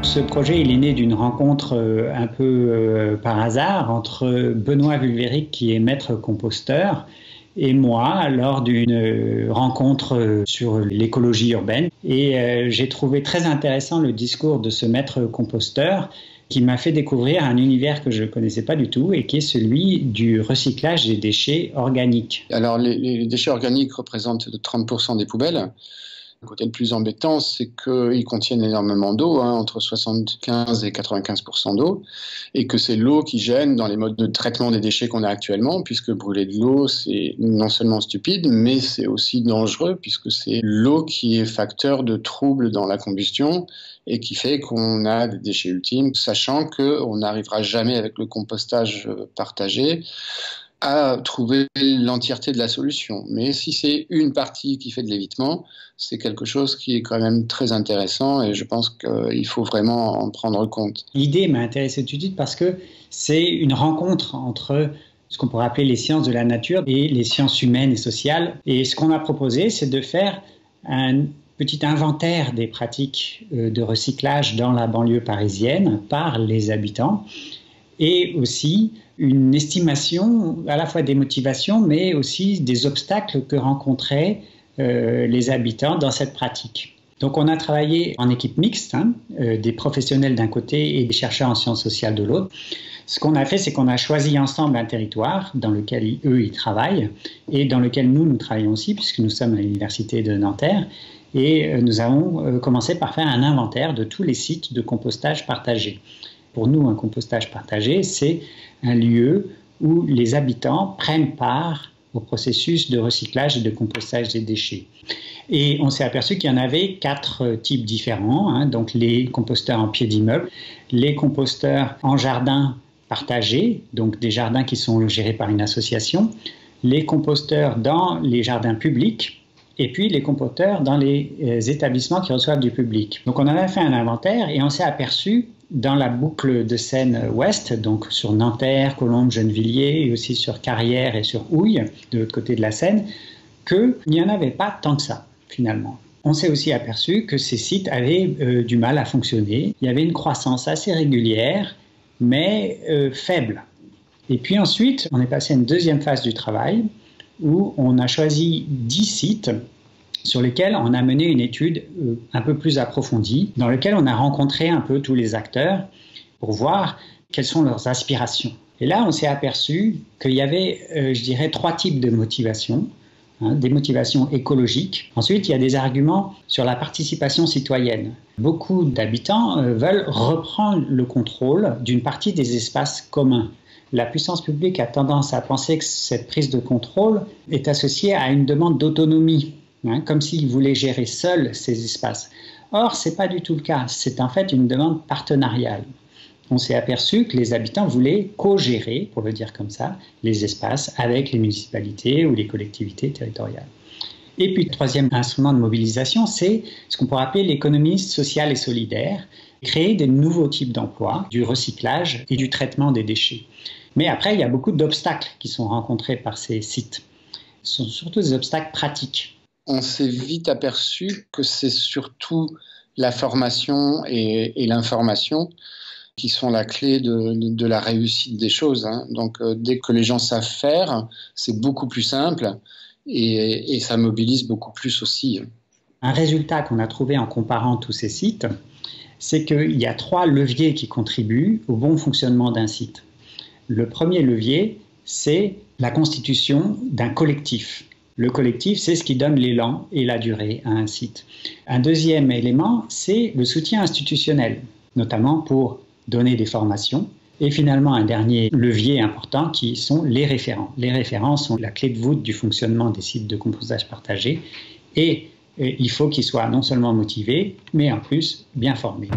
Ce projet, il est né d'une rencontre un peu par hasard entre Benoît Vulvéric, qui est maître composteur, et moi, lors d'une rencontre sur l'écologie urbaine. Et j'ai trouvé très intéressant le discours de ce maître composteur qui m'a fait découvrir un univers que je ne connaissais pas du tout et qui est celui du recyclage des déchets organiques. Alors, les déchets organiques représentent 30% des poubelles. Le côté le plus embêtant, c'est qu'ils contiennent énormément d'eau, entre 75 et 95% d'eau, et que c'est l'eau qui gêne dans les modes de traitement des déchets qu'on a actuellement, puisque brûler de l'eau, c'est non seulement stupide, mais c'est aussi dangereux, puisque c'est l'eau qui est facteur de troubles dans la combustion et qui fait qu'on a des déchets ultimes, sachant qu'on n'arrivera jamais avec le compostage partagé à trouver l'entièreté de la solution. Mais si c'est une partie qui fait de l'évitement, c'est quelque chose qui est quand même très intéressant et je pense qu'il faut vraiment en prendre compte. L'idée m'a intéressé tout de suite parce que c'est une rencontre entre ce qu'on pourrait appeler les sciences de la nature et les sciences humaines et sociales. Et ce qu'on a proposé, c'est de faire un petit inventaire des pratiques de recyclage dans la banlieue parisienne par les habitants et aussi une estimation à la fois des motivations mais aussi des obstacles que rencontraient les habitants dans cette pratique. Donc on a travaillé en équipe mixte, des professionnels d'un côté et des chercheurs en sciences sociales de l'autre. Ce qu'on a fait, c'est qu'on a choisi ensemble un territoire dans lequel eux ils travaillent et dans lequel nous travaillons aussi puisque nous sommes à l'université de Nanterre. Et nous avons commencé par faire un inventaire de tous les sites de compostage partagé. Pour nous, un compostage partagé, c'est un lieu où les habitants prennent part au processus de recyclage et de compostage des déchets. Et on s'est aperçu qu'il y en avait 4 types différents, donc les composteurs en pied d'immeuble, les composteurs en jardin partagé, donc des jardins qui sont gérés par une association, les composteurs dans les jardins publics, et puis les composteurs dans les établissements qui reçoivent du public. Donc on en a fait un inventaire et on s'est aperçu dans la boucle de Seine-Ouest, donc sur Nanterre, Colombes, Gennevilliers et aussi sur Carrières et sur Houille, de l'autre côté de la Seine, qu'il n'y en avait pas tant que ça finalement. On s'est aussi aperçu que ces sites avaient du mal à fonctionner. Il y avait une croissance assez régulière, mais faible. Et puis ensuite, on est passé à une deuxième phase du travail où on a choisi 10 sites sur lesquels on a mené une étude un peu plus approfondie, dans laquelle on a rencontré un peu tous les acteurs pour voir quelles sont leurs aspirations. Et là, on s'est aperçu qu'il y avait, je dirais, 3 types de motivations. Des motivations écologiques. Ensuite, il y a des arguments sur la participation citoyenne. Beaucoup d'habitants veulent reprendre le contrôle d'une partie des espaces communs. La puissance publique a tendance à penser que cette prise de contrôle est associée à une demande d'autonomie, comme s'ils voulaient gérer seuls ces espaces. Or, ce n'est pas du tout le cas. C'est en fait une demande partenariale. On s'est aperçu que les habitants voulaient co-gérer, pour le dire comme ça, les espaces avec les municipalités ou les collectivités territoriales. Et puis, le troisième instrument de mobilisation, c'est ce qu'on pourrait appeler l'économie sociale et solidaire, créer des nouveaux types d'emplois, du recyclage et du traitement des déchets. Mais après, il y a beaucoup d'obstacles qui sont rencontrés par ces sites. Ce sont surtout des obstacles pratiques. On s'est vite aperçu que c'est surtout la formation et l'information qui sont la clé de la réussite des choses. Donc, dès que les gens savent faire, c'est beaucoup plus simple et ça mobilise beaucoup plus aussi. Un résultat qu'on a trouvé en comparant tous ces sites, c'est qu'il y a 3 leviers qui contribuent au bon fonctionnement d'un site. Le premier levier, c'est la constitution d'un collectif. Le collectif, c'est ce qui donne l'élan et la durée à un site. Un deuxième élément, c'est le soutien institutionnel, notamment pour donner des formations. Et finalement, un dernier levier important qui sont les référents. Les référents sont la clé de voûte du fonctionnement des sites de compostage partagé et il faut qu'ils soient non seulement motivés, mais en plus bien formés.